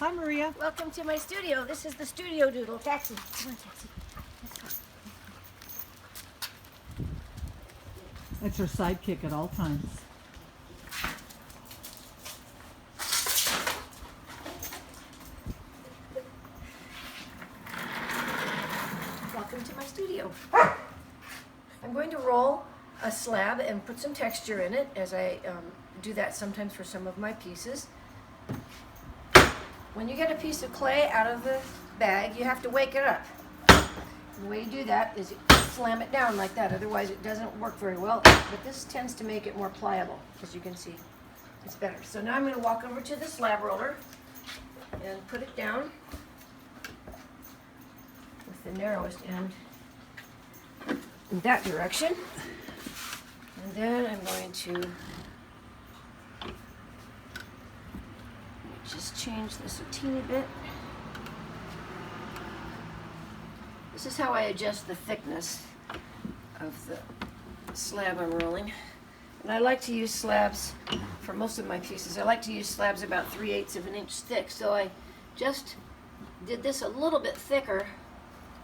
Hi, Maria. Welcome to my studio. This is the Studio Doodle. Taxi. Come on, Taxi. Let's go. It's her sidekick at all times. Welcome to my studio. I'm going to roll a slab and put some texture in it, as I do that sometimes for some of my pieces. When you get a piece of clay out of the bag, you have to wake it up. The way you do that is you slam it down like that, otherwise it doesn't work very well. But this tends to make it more pliable, as you can see. It's better. So now I'm going to walk over to the slab roller and put it down with the narrowest end in that direction. And then I'm going to just change this a teeny bit. This is how I adjust the thickness of the slab I'm rolling. And I like to use slabs for most of my pieces. I like to use slabs about 3/8 of an inch thick. So I just did this a little bit thicker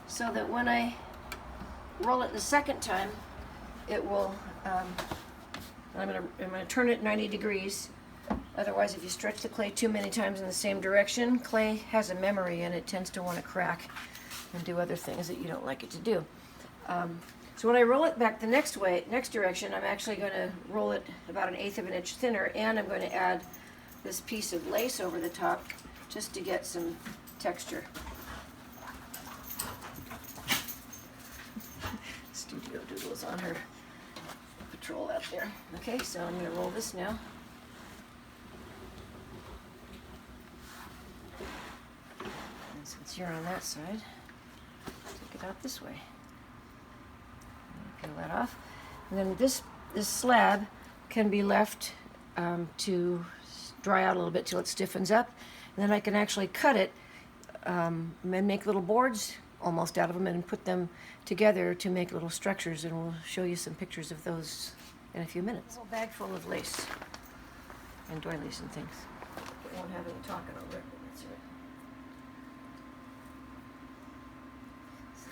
so that when I roll it the second time, it will, I'm gonna turn it 90 degrees. Otherwise, if you stretch the clay too many times in the same direction, clay has a memory and it tends to want to crack and do other things that you don't like it to do. So when I roll it back the next direction, I'm actually going to roll it about 1/8 of an inch thinner, and I'm going to add this piece of lace over the top just to get some texture. Studio Doodle is on her patrol out there. Okay, so I'm going to roll this now. And since you're on that side, take it out this way. Peel that off. And then this slab can be left to dry out a little bit till it stiffens up. And then I can actually cut it and make little boards almost out of them and put them together to make little structures, and we'll show you some pictures of those in a few minutes. A little bag full of lace and doilies and things. It won't have any talking over it, but that's all right.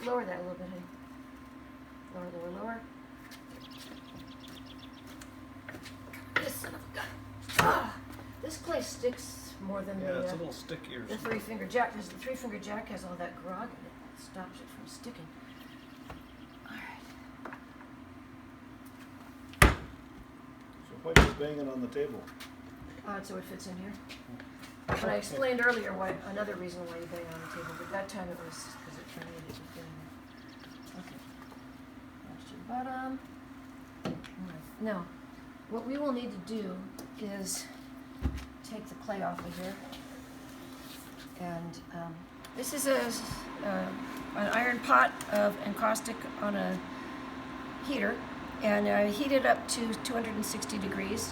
Lower that a little bit, honey. Lower, lower, lower. This son of a gun. Ah, this clay sticks more than it's a little stickier. the three-finger jack, because the three-finger jack has all that grog in it. It stops it from sticking. All right. So why are you banging on the table? So it fits in here. But I explained earlier another reason why you bang on the table, but that time it was because it for me it was getting there. Okay. That's your bottom. Alright. Now, what we will need to do is take the clay off of here. And this is an iron pot of encaustic on a heater, and I heat it up to 260 degrees,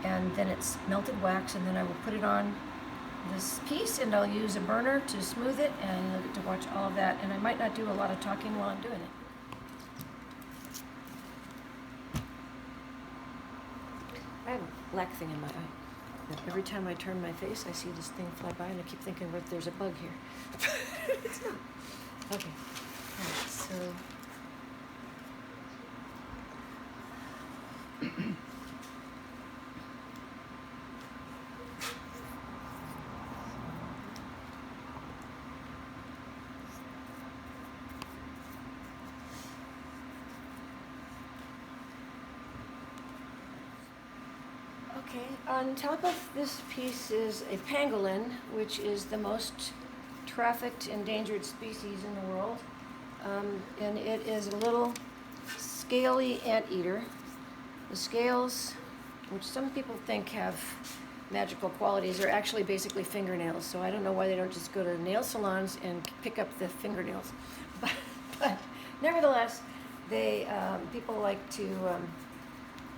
and then it's melted wax, and then I will put it on this piece, and I'll use a burner to smooth it, and you'll get to watch all of that. And I might not do a lot of talking while I'm doing it. I have a black thing in my eye. Every time I turn my face, I see this thing fly by, and I keep thinking, well, there's a bug here. It's not. Okay. All right, so. Okay, on top of this piece is a pangolin, which is the most trafficked endangered species in the world. And it is a little scaly anteater. The scales, which some people think have magical qualities, are actually basically fingernails. So I don't know why they don't just go to nail salons and pick up the fingernails. But nevertheless, people like to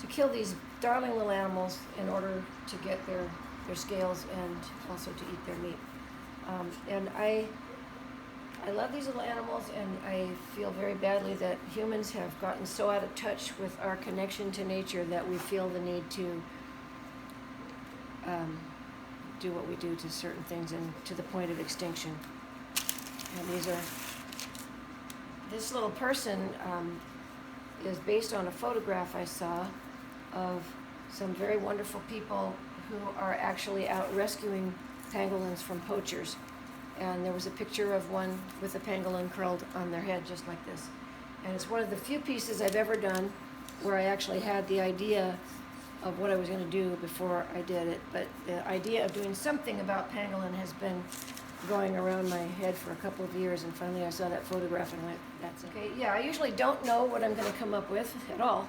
kill these darling little animals in order to get their scales and also to eat their meat. And I love these little animals, and I feel very badly that humans have gotten so out of touch with our connection to nature that we feel the need to do what we do to certain things and to the point of extinction. And this little person is based on a photograph I saw of some very wonderful people who are actually out rescuing pangolins from poachers. And there was a picture of one with a pangolin curled on their head just like this. And it's one of the few pieces I've ever done where I actually had the idea of what I was going to do before I did it. But the idea of doing something about pangolin has been going around my head for a couple of years, and finally I saw that photograph and went, that's okay. Yeah, I usually don't know what I'm going to come up with at all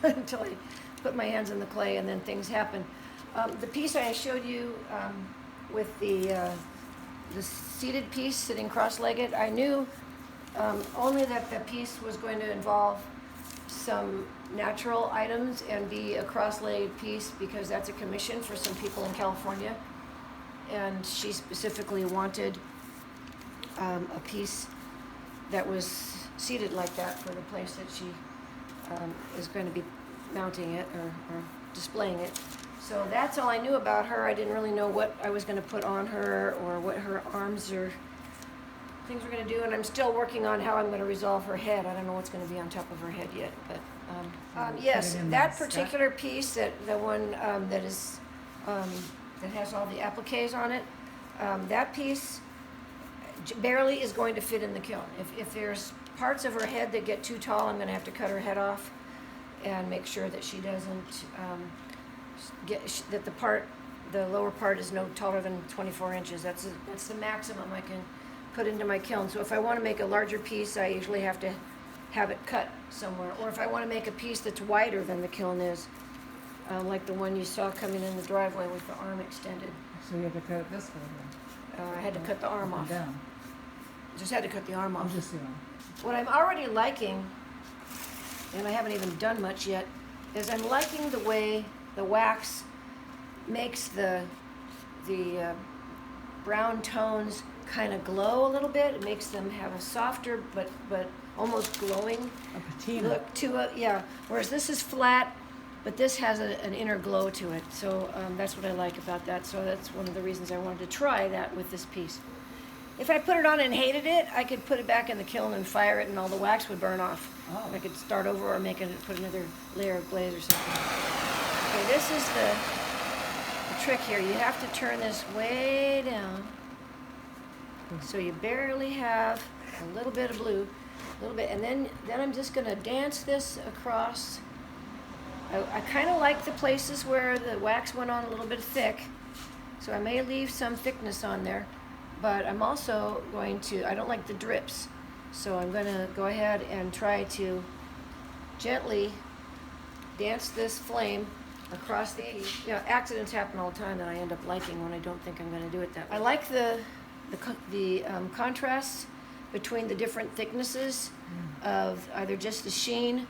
until I put my hands in the clay, and then things happen. The piece I showed you with the seated piece sitting cross-legged, I knew only that the piece was going to involve some natural items and be a cross-legged piece because that's a commission for some people in California. And she specifically wanted a piece that was seated like that for the place that she is going to be mounting it or displaying it. So that's all I knew about her. I didn't really know what I was going to put on her or what her arms or things were going to do, and I'm still working on how I'm going to resolve her head. I don't know what's going to be on top of her head yet, but yes, that particular piece, the one that is that has all the appliques on it, that piece barely is going to fit in the kiln. If there's parts of her head that get too tall, I'm going to have to cut her head off and make sure that she doesn't that the lower part is no taller than 24 inches. That's the maximum I can put into my kiln. So if I want to make a larger piece, I usually have to have it cut somewhere. Or if I want to make a piece that's wider than the kiln is, like the one you saw coming in the driveway with the arm extended. So you had to cut it this way then? I had to cut the arm Up and off. down. Just had to cut the arm off. Just, you know. What I'm already liking, and I haven't even done much yet, is I'm liking the way the wax makes the brown tones kind of glow a little bit. It makes them have a softer but almost glowing A patina. look to it. Yeah. Whereas this is flat, but this has an inner glow to it. So that's what I like about that. So that's one of the reasons I wanted to try that with this piece. If I put it on and hated it, I could put it back in the kiln and fire it, and all the wax would burn off. Oh. I could start over or put another layer of glaze or something. Okay, this is the trick here. You have to turn this way down, so you barely have a little bit of blue, a little bit, and then I'm just going to dance this across. I kind of like the places where the wax went on a little bit thick, so I may leave some thickness on there. But I'm also going to, I don't like the drips, so I'm going to go ahead and try to gently dance this flame across the piece. You know, accidents happen all the time that I end up liking when I don't think I'm going to do it that way. I like the contrasts between the different thicknesses of either just the sheen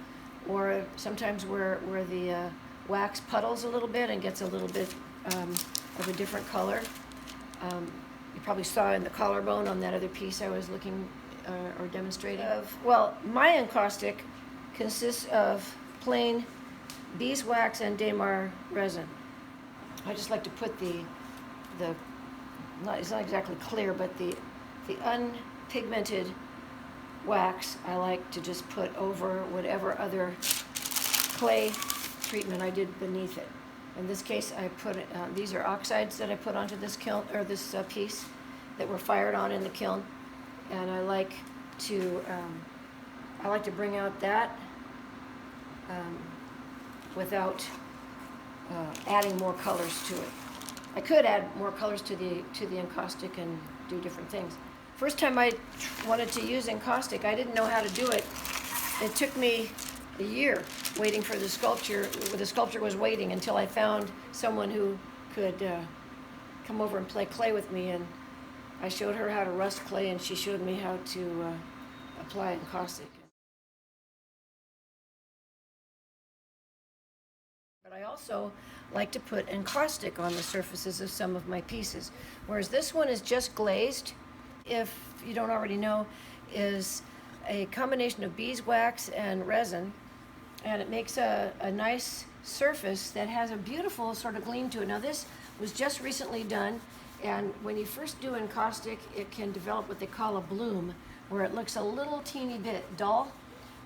or sometimes where the wax puddles a little bit and gets a little bit of a different color. You probably saw in the collarbone on that other piece I was looking or demonstrating. Well, my encaustic consists of plain beeswax and Damar resin. I just like to put it's not exactly clear, but the unpigmented wax I like to just put over whatever other clay treatment I did beneath it. In this case, I put these are oxides that I put onto this kiln or this piece that were fired on in the kiln, and I like to bring out that without adding more colors to it. I could add more colors to the encaustic and do different things. First time I wanted to use encaustic, I didn't know how to do it. It took me a year waiting for the sculpture. The sculpture was waiting until I found someone who could come over and play clay with me, and I showed her how to rust clay, and she showed me how to apply encaustic. But I also like to put encaustic on the surfaces of some of my pieces, whereas this one is just glazed. If you don't already know, is a combination of beeswax and resin, and it makes a nice surface that has a beautiful sort of gleam to it. Now this, was just recently done, and when you first do encaustic, it can develop what they call a bloom, where it looks a little teeny bit dull,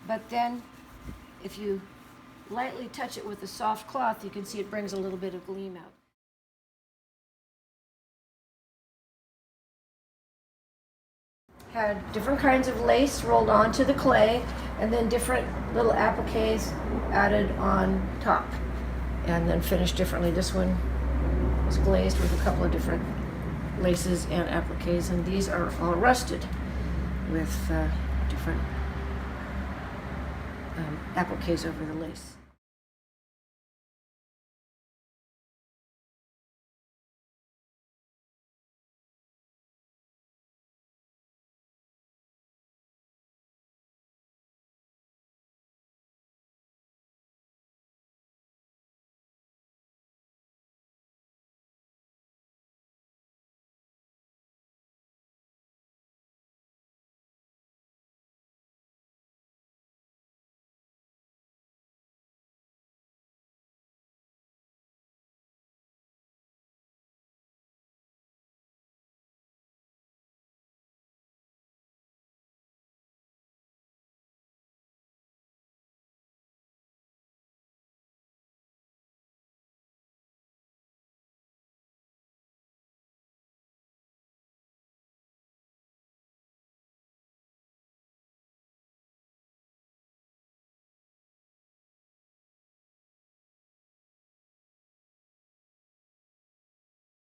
but then if you lightly touch it with a soft cloth, you can see it brings a little bit of gleam out. Had different kinds of lace rolled onto the clay, and then different little appliques added on top, and then finished differently. This one was glazed with a couple of different laces and appliques, and these are all rusted with different appliques over the lace.